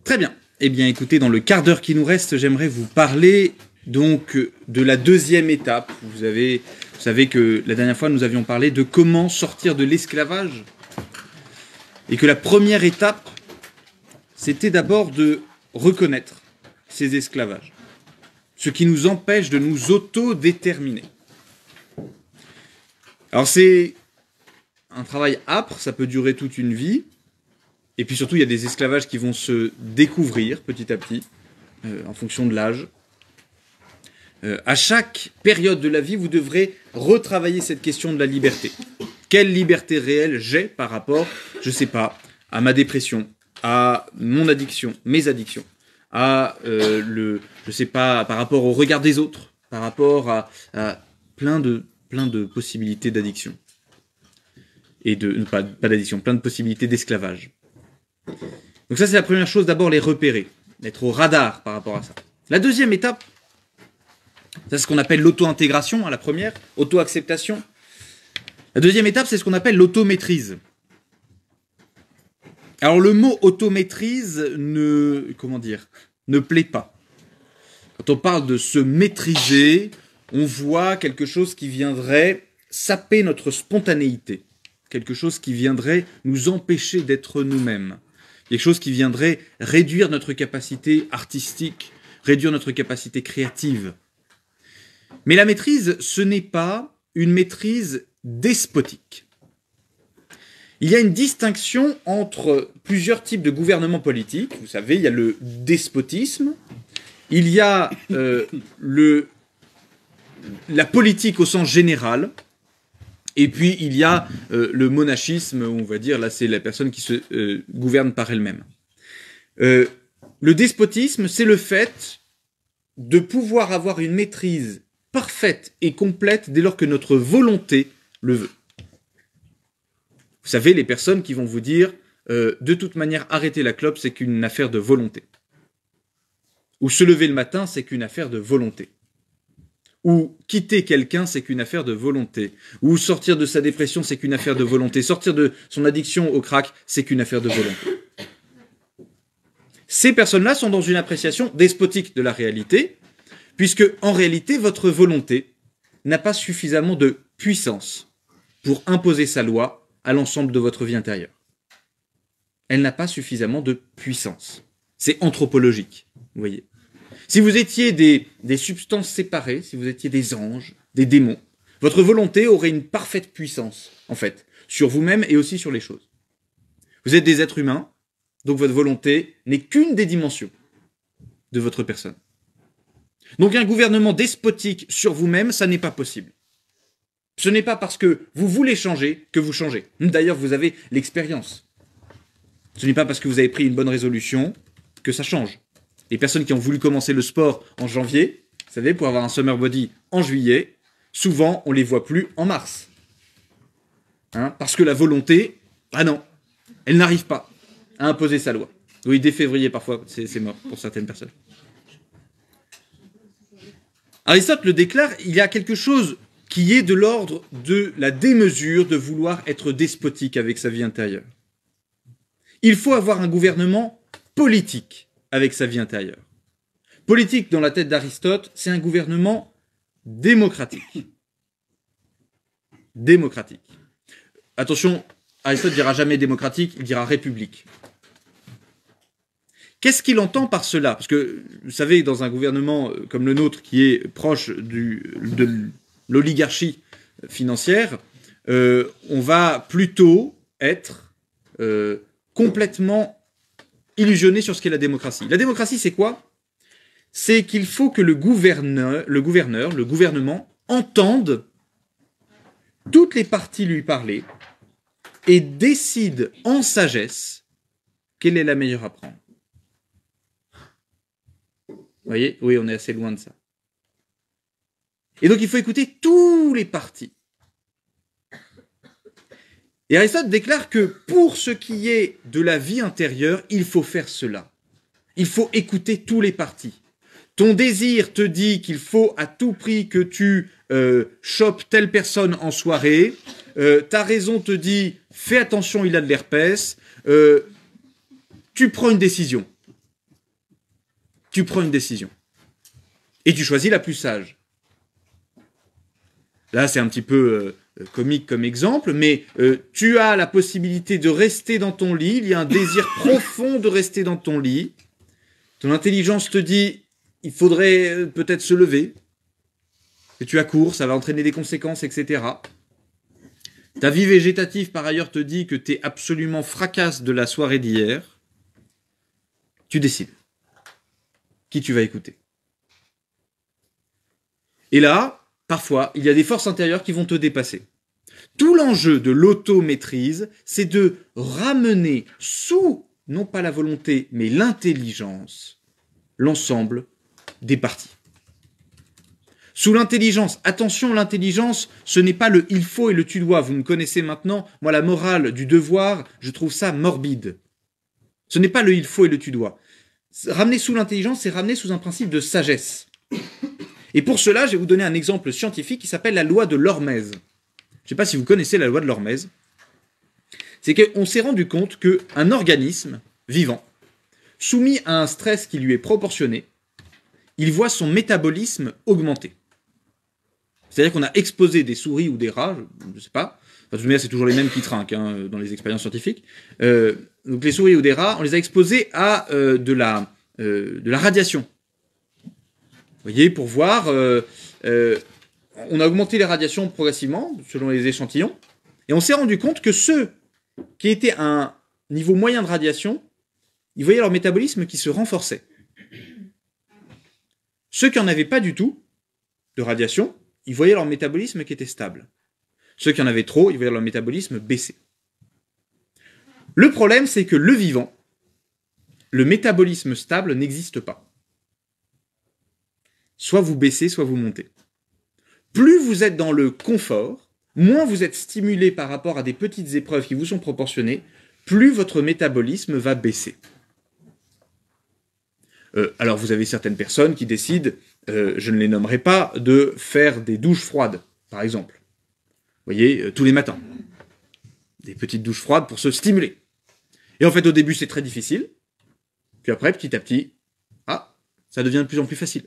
Très bien. Eh bien, écoutez, dans le quart d'heure qui nous reste, j'aimerais vous parler donc de la deuxième étape. Vous savez que la dernière fois, nous avions parlé de comment sortir de l'esclavage. Et que la première étape, c'était d'abord de reconnaître ces esclavages. Ce qui nous empêche de nous autodéterminer. Alors c'est un travail âpre, ça peut durer toute une vie. Et puis surtout, il y a des esclavages qui vont se découvrir petit à petit, en fonction de l'âge. À chaque période de la vie, vous devrez retravailler cette question de la liberté. Quelle liberté réelle j'ai par rapport, je ne sais pas, à ma dépression, à mon addiction, mes addictions, à je sais pas, par rapport au regard des autres, par rapport à plein de possibilités d'addiction. Et pas d'addiction, plein de possibilités d'esclavage. Donc ça, c'est la première chose, d'abord les repérer, d'être au radar par rapport à ça. La deuxième étape, c'est ce qu'on appelle l'auto-intégration, la première, auto-acceptation. La deuxième étape, c'est ce qu'on appelle l'auto-maîtrise. Alors le mot auto-maîtrise ne plaît pas. Quand on parle de se maîtriser, on voit quelque chose qui viendrait saper notre spontanéité, quelque chose qui viendrait nous empêcher d'être nous-mêmes, quelque chose qui viendrait réduire notre capacité artistique, réduire notre capacité créative. Mais la maîtrise, ce n'est pas une maîtrise despotique. Il y a une distinction entre plusieurs types de gouvernements politiques. Vous savez, il y a le despotisme, il y a la politique au sens général, et puis il y a le monachisme, où on va dire, là c'est la personne qui se gouverne par elle-même. Le despotisme, c'est le fait de pouvoir avoir une maîtrise parfaite et complète dès lors que notre volonté le veut. Vous savez, les personnes qui vont vous dire de toute manière, arrêter la clope, c'est qu'une affaire de volonté. Ou se lever le matin, c'est qu'une affaire de volonté. Ou quitter quelqu'un, c'est qu'une affaire de volonté. Ou sortir de sa dépression, c'est qu'une affaire de volonté. Sortir de son addiction au crack, c'est qu'une affaire de volonté. Ces personnes-là sont dans une appréciation despotique de la réalité, puisque en réalité, votre volonté n'a pas suffisamment de puissance pour imposer sa loi à l'ensemble de votre vie intérieure. Elle n'a pas suffisamment de puissance. C'est anthropologique, vous voyez. Si vous étiez des substances séparées, si vous étiez des anges, des démons, votre volonté aurait une parfaite puissance, en fait, sur vous-même et aussi sur les choses. Vous êtes des êtres humains, donc votre volonté n'est qu'une des dimensions de votre personne. Donc un gouvernement despotique sur vous-même, ça n'est pas possible. Ce n'est pas parce que vous voulez changer que vous changez. D'ailleurs, vous avez l'expérience. Ce n'est pas parce que vous avez pris une bonne résolution que ça change. Les personnes qui ont voulu commencer le sport en janvier, vous savez, pour avoir un summer body en juillet, souvent on les voit plus en mars. Parce que la volonté, non, elle n'arrive pas à imposer sa loi. Oui, dès février parfois, c'est mort pour certaines personnes. Aristote le déclare, il y a quelque chose qui est de l'ordre de la démesure de vouloir être despotique avec sa vie intérieure. Il faut avoir un gouvernement politique avec sa vie intérieure. Politique, dans la tête d'Aristote, c'est un gouvernement démocratique. Démocratique. Attention, Aristote ne dira jamais démocratique, il dira république. Qu'est-ce qu'il entend par cela? Parce que, vous savez, dans un gouvernement comme le nôtre, qui est proche de l'oligarchie financière, on va plutôt être complètement illusionné sur ce qu'est la démocratie. La démocratie, c'est quoi? C'est qu'il faut que le gouvernement, entende toutes les parties lui parler et décide en sagesse quelle est la meilleure à prendre. Vous voyez? Oui, on est assez loin de ça. Et donc, il faut écouter tous les partis. Et Aristote déclare que pour ce qui est de la vie intérieure, il faut faire cela. Il faut écouter tous les partis. Ton désir te dit qu'il faut à tout prix que tu chopes telle personne en soirée. Ta raison te dit, fais attention, il a de l'herpès. Tu prends une décision. tu prends une décision. Et tu choisis la plus sage. Là, c'est un petit peu comique comme exemple, mais tu as la possibilité de rester dans ton lit, il y a un désir profond de rester dans ton lit. Ton intelligence te dit, il faudrait peut-être se lever, que tu as cours, ça va entraîner des conséquences, etc. Ta vie végétative, par ailleurs, te dit que tu es absolument fracasse de la soirée d'hier. Tu décides qui tu vas écouter. Et là, parfois, il y a des forces intérieures qui vont te dépasser. Tout l'enjeu de l'automaîtrise, c'est de ramener sous, non pas la volonté, mais l'intelligence, l'ensemble des parties. Sous l'intelligence, attention, l'intelligence, ce n'est pas le il faut et le tu dois. Vous me connaissez maintenant, moi la morale du devoir, je trouve ça morbide. Ce n'est pas le il faut et le tu dois. Ramener sous l'intelligence, c'est ramener sous un principe de sagesse. Et pour cela, je vais vous donner un exemple scientifique qui s'appelle la loi de l'hormèse. Je ne sais pas si vous connaissez la loi de l'hormèse. C'est qu'on s'est rendu compte qu'un organisme vivant, soumis à un stress qui lui est proportionné, il voit son métabolisme augmenter. C'est-à-dire qu'on a exposé des souris ou des rats, je ne sais pas, enfin, de toute c'est toujours les mêmes qui trinquent dans les expériences scientifiques. Donc les souris ou des rats, on les a exposés à de la radiation. Vous voyez, pour voir, on a augmenté les radiations progressivement, selon les échantillons, et on s'est rendu compte que ceux qui étaient à un niveau moyen de radiation, ils voyaient leur métabolisme qui se renforçait. Ceux qui n'en avaient pas du tout de radiation, ils voyaient leur métabolisme qui était stable. Ceux qui en avaient trop, ils voyaient leur métabolisme baisser. Le problème, c'est que le vivant, le métabolisme stable n'existe pas. Soit vous baissez, soit vous montez. Plus vous êtes dans le confort, moins vous êtes stimulé par rapport à des petites épreuves qui vous sont proportionnées, plus votre métabolisme va baisser. Alors vous avez certaines personnes qui décident, je ne les nommerai pas, de faire des douches froides, par exemple. Vous voyez, tous les matins. Des petites douches froides pour se stimuler. Et en fait, au début, c'est très difficile. Puis après, petit à petit, ça devient de plus en plus facile.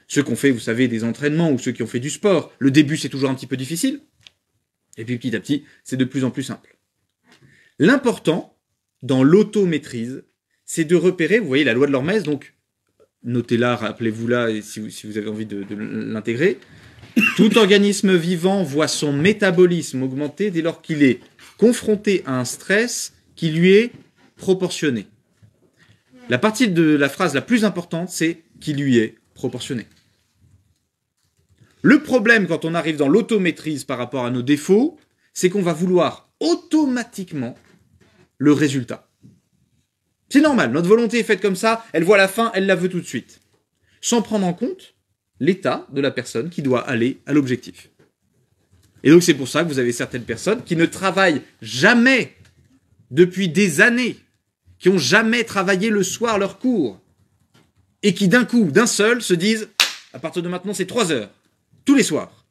Ceux qui ont fait, vous savez, des entraînements ou ceux qui ont fait du sport, le début, c'est toujours un petit peu difficile. Et puis petit à petit, c'est de plus en plus simple. L'important, dans l'automaîtrise, c'est de repérer, vous voyez la loi de l'hormèse, donc notez-la, rappelez-vous-la, et si vous avez envie de l'intégrer. Tout organisme vivant voit son métabolisme augmenter dès lors qu'il est confronté à un stress qui lui est proportionné. La partie de la phrase la plus importante, c'est qui lui est proportionné. Le problème quand on arrive dans l'automaîtrise par rapport à nos défauts, c'est qu'on va vouloir automatiquement le résultat. C'est normal, notre volonté est faite comme ça, elle voit la fin, elle la veut tout de suite. Sans prendre en compte l'état de la personne qui doit aller à l'objectif. Et donc c'est pour ça que vous avez certaines personnes qui ne travaillent jamais depuis des années, qui n'ont jamais travaillé le soir leur cours, et qui d'un coup, d'un seul, se disent à partir de maintenant c'est 3 heures, tous les soirs,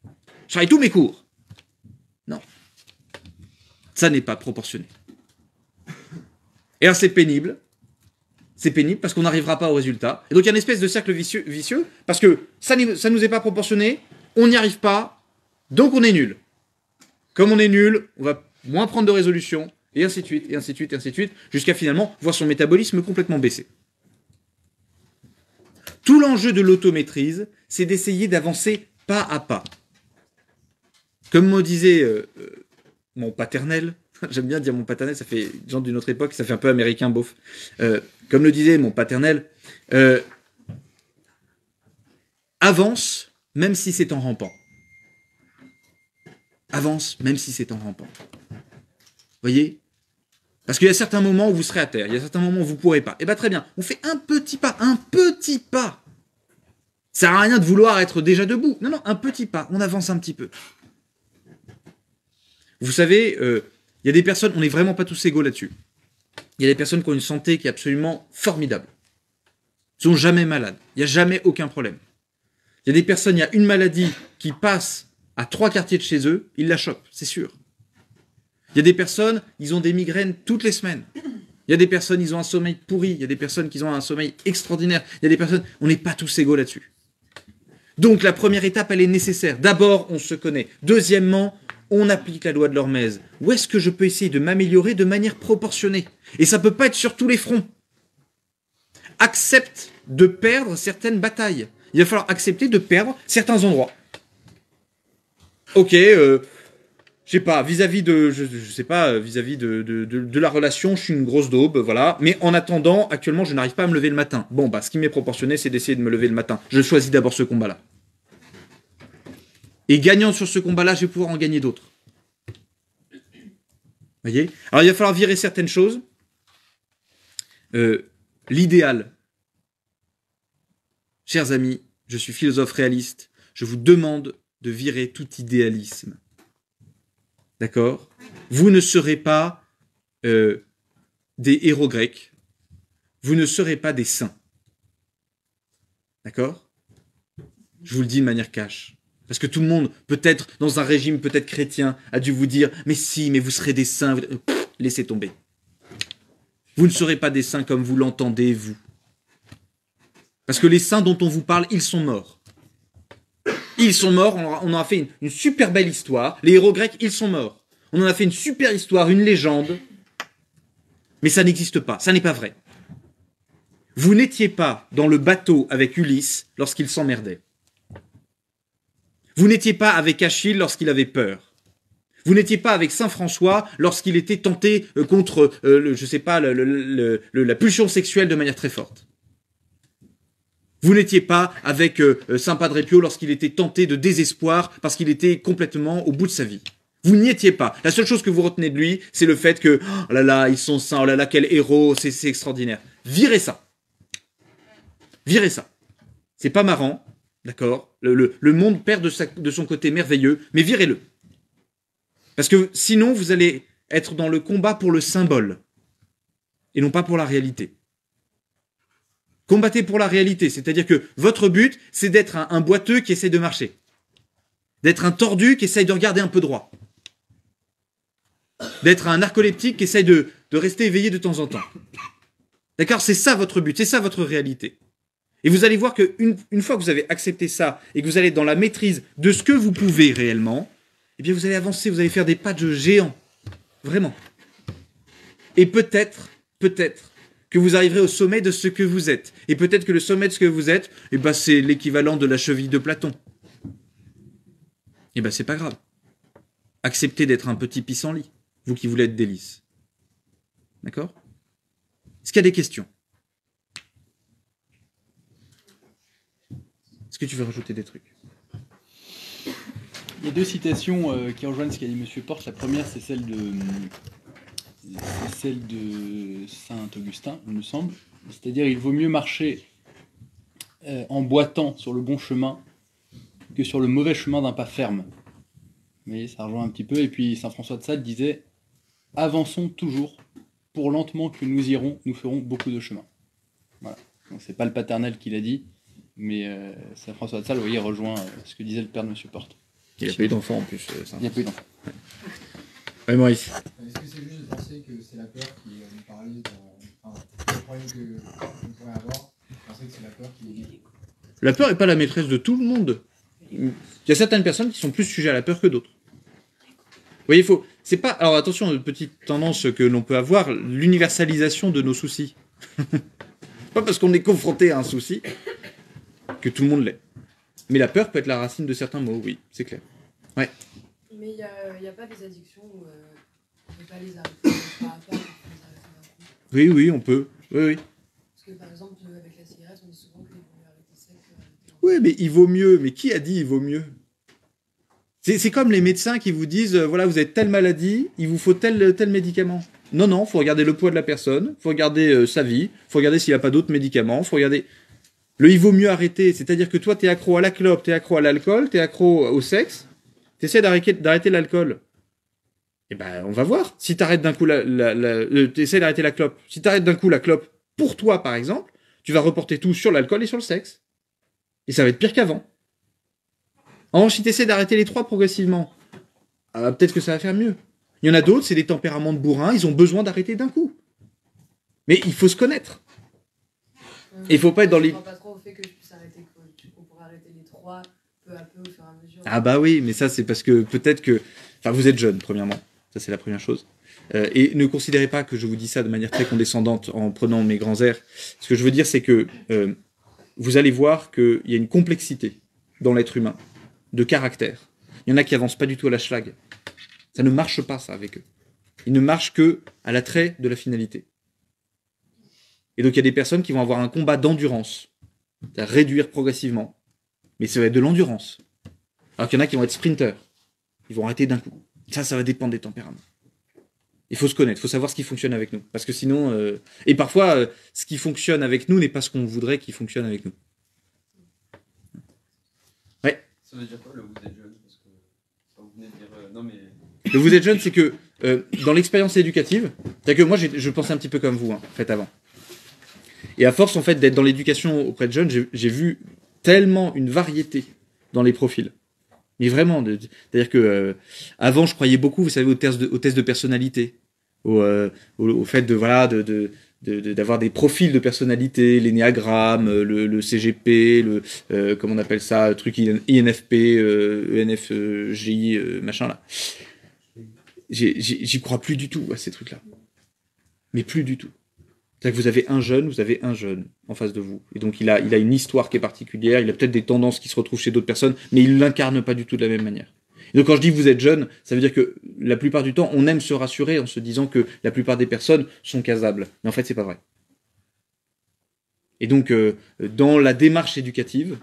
je travaille tous mes cours. Non. Ça n'est pas proportionné. Et alors c'est pénible. C'est pénible parce qu'on n'arrivera pas au résultat. Et donc il y a une espèce de cercle vicieux parce que ça ne nous est pas proportionné, on n'y arrive pas, donc on est nul. Comme on est nul, on va moins prendre de résolution, et ainsi de suite, et ainsi de suite, et ainsi de suite, jusqu'à finalement voir son métabolisme complètement baisser. Tout l'enjeu de l'automaîtrise, c'est d'essayer d'avancer pas à pas. Comme me disait mon paternel, j'aime bien dire mon paternel, ça fait genre d'une autre époque, ça fait un peu américain beauf. Comme le disait mon paternel, avance même si c'est en rampant. Avance même si c'est en rampant. Voyez ? Parce qu'il y a certains moments où vous serez à terre, il y a certains moments où vous ne pourrez pas. Et bien très bien, on fait un petit pas. Ça sert à rien de vouloir être déjà debout. Non, un petit pas, on avance un petit peu. Vous savez, il y a des personnes, on n'est vraiment pas tous égaux là-dessus. Il y a des personnes qui ont une santé qui est absolument formidable. Ils ne sont jamais malades. Il n'y a jamais aucun problème. Il y a des personnes, il y a une maladie qui passe à 3 quartiers de chez eux, ils la chopent, c'est sûr. Il y a des personnes, ils ont des migraines toutes les semaines. Il y a des personnes, ils ont un sommeil pourri. Il y a des personnes qui ont un sommeil extraordinaire. Il y a des personnes, on n'est pas tous égaux là-dessus. Donc la première étape, elle est nécessaire. D'abord, on se connaît. Deuxièmement, on applique la loi de l'Hormèse. Où est-ce que je peux essayer de m'améliorer de manière proportionnée? Et ça peut pas être sur tous les fronts. Accepte de perdre certaines batailles. Il va falloir accepter de perdre certains endroits. Ok, je sais pas, vis-à-vis de, je sais pas, vis-à-vis de la relation, je suis une grosse daube, voilà. Mais en attendant, actuellement, je n'arrive pas à me lever le matin. Bon, bah, ce qui m'est proportionné, c'est d'essayer de me lever le matin. Je choisis d'abord ce combat-là. Et gagnant sur ce combat-là, je vais pouvoir en gagner d'autres. Voyez? Alors, il va falloir virer certaines choses. L'idéal, chers amis, je suis philosophe réaliste, je vous demande de virer tout idéalisme. D'accord? Vous ne serez pas des héros grecs. Vous ne serez pas des saints. D'accord? Je vous le dis de manière cash. Parce que tout le monde, peut-être dans un régime peut-être chrétien, a dû vous dire « Mais si, mais vous serez des saints. » Laissez tomber. Vous ne serez pas des saints comme vous l'entendez, vous. Parce que les saints dont on vous parle, ils sont morts. Ils sont morts, on en a fait une super belle histoire. Les héros grecs, ils sont morts. On en a fait une super histoire, une légende. Mais ça n'existe pas, ça n'est pas vrai. Vous n'étiez pas dans le bateau avec Ulysse lorsqu'il s'emmerdait. Vous n'étiez pas avec Achille lorsqu'il avait peur. Vous n'étiez pas avec Saint François lorsqu'il était tenté contre, je sais pas, la pulsion sexuelle de manière très forte. Vous n'étiez pas avec Saint Padre Pio lorsqu'il était tenté de désespoir parce qu'il était complètement au bout de sa vie. Vous n'y étiez pas. La seule chose que vous retenez de lui, c'est le fait que, oh là là, ils sont saints, oh là là, quel héros, c'est extraordinaire. Virez ça. Virez ça. C'est pas marrant, d'accord? Le monde perd de son côté merveilleux, mais virez-le. Parce que sinon, vous allez être dans le combat pour le symbole, et non pas pour la réalité. Combattez pour la réalité, c'est-à-dire que votre but, c'est d'être un boiteux qui essaie de marcher. D'être un tordu qui essaye de regarder un peu droit. D'être un narcoleptique qui essaye de rester éveillé de temps en temps. D'accord? C'est ça votre but, c'est ça votre réalité. Et vous allez voir qu'une fois que vous avez accepté ça et que vous allez dans la maîtrise de ce que vous pouvez réellement, eh bien vous allez avancer, vous allez faire des pas de géant. Vraiment. Et peut-être que vous arriverez au sommet de ce que vous êtes. Et peut-être que le sommet de ce que vous êtes, eh ben c'est l'équivalent de la cheville de Platon. Eh ben c'est pas grave. Acceptez d'être un petit pissenlit, vous qui voulez être délice. D'accord? Est-ce qu'il y a des questions? Est-ce que tu veux rajouter des trucs? Il y a deux citations qui rejoignent ce qu'a dit M. Porte. La première, c'est celle de Saint Augustin, il me semble. C'est-à-dire, il vaut mieux marcher en boitant sur le bon chemin que sur le mauvais chemin d'un pas ferme. Vous voyez, ça rejoint un petit peu. Et puis, Saint François de Sales disait « Avançons toujours, pour lentement que nous irons, nous ferons beaucoup de chemin. » Voilà. Donc, c'est pas le paternel qui l'a dit, mais Saint François de Sales, vous voyez, rejoint ce que disait le père de M. Porte. Il n'y a pas eu d'enfant en plus. Il n'y a pas eu d'enfant. Ouais. Oui, Maurice. Est-ce que c'est juste de penser que c'est la peur qui nous paralyse dans le problème qu'on pourrait avoir, penser que c'est la peur qui... La peur n'est pas la maîtresse de tout le monde. Il y a certaines personnes qui sont plus sujets à la peur que d'autres. Vous voyez, c'est pas... Alors attention, une petite tendance que l'on peut avoir, l'universalisation de nos soucis. Pas parce qu'on est confronté à un souci que tout le monde l'est. Mais la peur peut être la racine de certains mots, oui, c'est clair. Ouais. Mais il n'y a pas des addictions où on ne peut pas les arrêter par rapport à les arrêter d'un coup. Oui, oui, on peut. Oui, oui. Parce que par exemple, avec la cigarette, on dit souvent qu'il vaut mieux arrêter sec que arrêter. Oui, mais il vaut mieux. Mais qui a dit il vaut mieux? C'est comme les médecins qui vous disent, voilà, vous avez telle maladie, il vous faut tel médicament. Non, non, faut regarder le poids de la personne, faut regarder sa vie, faut regarder s'il n'y a pas d'autres médicaments, faut regarder... il vaut mieux arrêter, c'est-à-dire que toi, t'es accro à la clope, t'es accro à l'alcool, t'es accro au sexe, t'essaies d'arrêter l'alcool. Eh ben, on va voir. Si t'arrêtes d'un coup t'essaies d'arrêter la clope. Si t'arrêtes d'un coup la clope, pour toi, par exemple, tu vas reporter tout sur l'alcool et sur le sexe. Et ça va être pire qu'avant. En revanche, si t'essaies d'arrêter les trois progressivement, peut-être que ça va faire mieux. Il y en a d'autres, c'est des tempéraments de bourrins, ils ont besoin d'arrêter d'un coup. Mais il faut se connaître. Et il faut pas être dans les... Je crois pas trop au fait que je puisse arrêter, qu'on pourrait arrêter les 3 peu à peu au fur et à mesure. Ah bah oui, mais ça c'est parce que peut-être que... Enfin, vous êtes jeune, premièrement. Ça c'est la première chose. Et ne considérez pas que je vous dis ça de manière très condescendante en prenant mes grands airs. Ce que je veux dire, c'est que vous allez voir qu'il y a une complexité dans l'être humain, de caractère. Il y en a qui avancent pas du tout à la schlag. Ça ne marche pas, ça, avec eux. Ils ne marchent que à l'attrait de la finalité. Et donc il y a des personnes qui vont avoir un combat d'endurance, c'est-à-dire réduire progressivement. Mais ça va être de l'endurance. Alors qu'il y en a qui vont être sprinteurs. Ils vont arrêter d'un coup. Ça va dépendre des tempéraments. Il faut se connaître, il faut savoir ce qui fonctionne avec nous. Parce que sinon... Et parfois, ce qui fonctionne avec nous n'est pas ce qu'on voudrait qu'il fonctionne avec nous. Ouais. Ça veut dire quoi, le vous êtes jeune? Parce que vous venez de dire... non, mais... Le vous êtes jeune, c'est que dans l'expérience éducative, c'est-à-dire que moi, je pensais un petit peu comme vous, en fait, avant. Et à force, en fait, d'être dans l'éducation auprès de jeunes, j'ai vu tellement une variété dans les profils. Mais vraiment, c'est-à-dire que avant, je croyais beaucoup, vous savez, aux tests de personnalité, au fait de voilà, d'avoir des profils de personnalité, l'énéagramme, le CGP, comment on appelle ça, le truc INFP, ENFJ, machin là. J'y crois plus du tout à ces trucs-là. Mais plus du tout. C'est-à-dire que vous avez un jeune en face de vous. Et donc il a une histoire qui est particulière, il a peut-être des tendances qui se retrouvent chez d'autres personnes, mais il l'incarne pas du tout de la même manière. Et donc quand je dis que vous êtes jeune, ça veut dire que la plupart du temps, on aime se rassurer en se disant que la plupart des personnes sont casables. Mais en fait, c'est pas vrai. Et donc, dans la démarche éducative,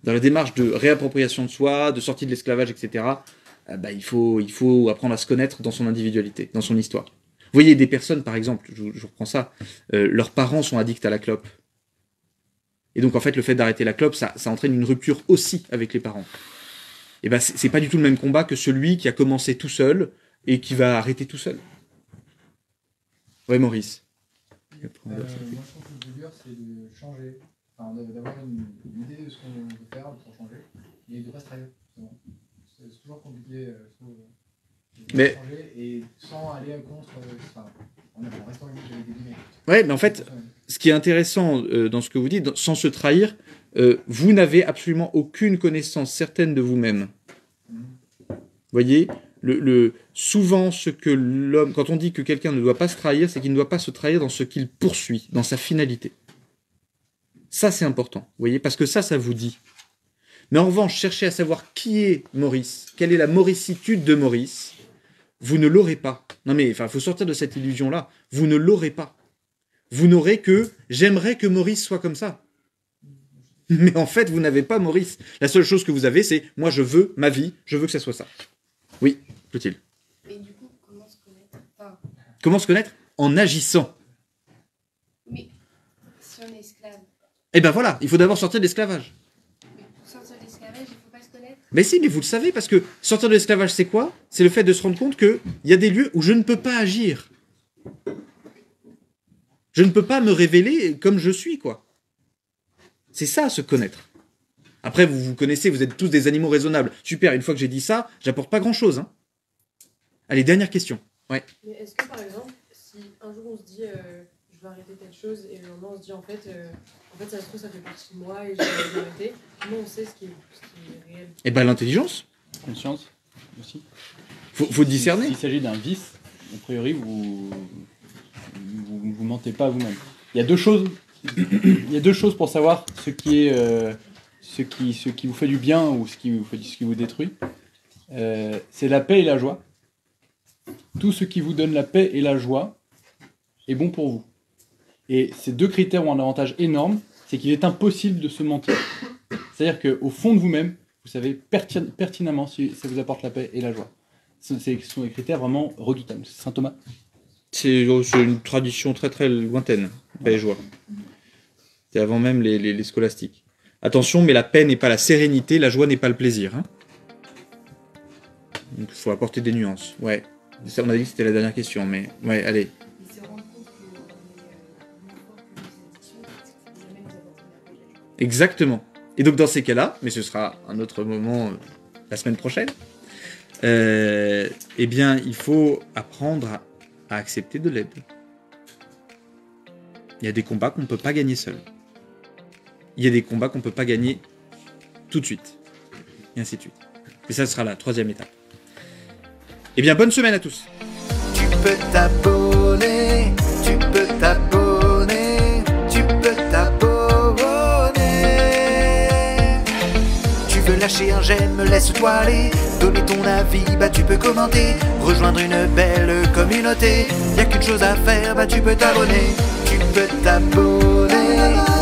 dans la démarche de réappropriation de soi, de sortie de l'esclavage, etc., il faut apprendre à se connaître dans son individualité, dans son histoire. Vous voyez, des personnes, par exemple, je reprends ça, leurs parents sont addicts à la clope. Et donc, en fait, le fait d'arrêter la clope, ça entraîne une rupture aussi avec les parents. Et ben, c'est pas du tout le même combat que celui qui a commencé tout seul et qui va arrêter tout seul. Ouais, Maurice. Moi, je trouve que le plus dur, c'est de changer, enfin, d'avoir une idée de ce qu'on veut faire pour changer, et de ne pas se trahir, justement. C'est toujours compliqué, je trouve, de changer, et sans aller contre, en restant avec des guillemets. Ouais, mais en fait, ce qui est intéressant dans ce que vous dites, sans se trahir, vous n'avez absolument aucune connaissance certaine de vous-même. Vous voyez, souvent, ce que l'homme, quand on dit que quelqu'un ne doit pas se trahir, c'est qu'il ne doit pas se trahir dans ce qu'il poursuit, dans sa finalité. Ça, c'est important, vous voyez, parce que ça vous dit. Mais en revanche, chercher à savoir qui est Maurice, quelle est la mauricitude de Maurice, vous ne l'aurez pas. Non mais, enfin, il faut sortir de cette illusion-là. Vous ne l'aurez pas. Vous n'aurez que « j'aimerais que Maurice soit comme ça ». Mais en fait, vous n'avez pas Maurice. La seule chose que vous avez, c'est « moi, je veux ma vie, je veux que ça soit ça ». Oui, Clotilde. Et du coup, comment se connaître Comment se connaître? En agissant. Mais si on est esclave. Eh ben voilà, il faut d'abord sortir de l'esclavage. Mais pour sortir de l'esclavage, il ne faut pas se connaître. Mais si, mais vous le savez, parce que sortir de l'esclavage, c'est quoi? C'est le fait de se rendre compte qu'il y a des lieux où je ne peux pas agir. Je ne peux pas me révéler comme je suis, quoi. C'est ça, se connaître. Après, vous vous connaissez, vous êtes tous des animaux raisonnables. Super, une fois que j'ai dit ça, j'apporte pas grand-chose. Hein. Allez, dernière question. Ouais. Mais est-ce que, par exemple, si un jour on se dit je vais arrêter telle chose, et le lendemain on se dit en fait ça se trouve, ça fait partie de moi et je vais arrêter, comment on sait ce qui est réel? Eh ben, l'intelligence. Conscience aussi. Faut discerner. S'il s'agit d'un vice, a priori, vous mentez pas à vous-même. Il y a deux choses. Il y a deux choses pour savoir ce qui vous fait du bien ou ce qui vous détruit. C'est la paix et la joie. Tout ce qui vous donne la paix et la joie est bon pour vous. Et ces deux critères ont un avantage énorme, c'est qu'il est impossible de se mentir. C'est-à-dire qu'au fond de vous-même, vous savez pertinemment si ça vous apporte la paix et la joie. Ce sont des critères vraiment redoutables. Saint Thomas. C'est une tradition très très lointaine, paix et joie. C'est avant même les scolastiques. Attention, mais la paix n'est pas la sérénité, la joie n'est pas le plaisir. Hein. Donc il faut apporter des nuances. Ouais. Ça, on a dit que c'était la dernière question, mais ouais, allez. Il se rend compte qu'on est plus fort que nos addictions, parce que jamais nous apporter la paix et la joie. Exactement. Et donc dans ces cas-là, mais ce sera un autre moment la semaine prochaine, eh bien il faut apprendre à accepter de l'aide. Il y a des combats qu'on ne peut pas gagner seul. Il y a des combats qu'on ne peut pas gagner tout de suite. Et ainsi de suite. Et ça sera la 3e étape. Eh bien, bonne semaine à tous. Tu peux t'abonner, tu peux t'abonner, tu peux t'abonner. Tu veux lâcher un j'aime, laisse-toi aller, donner ton avis, bah tu peux commenter, rejoindre une belle communauté. Y'a qu'une chose à faire, bah tu peux t'abonner, tu peux t'abonner.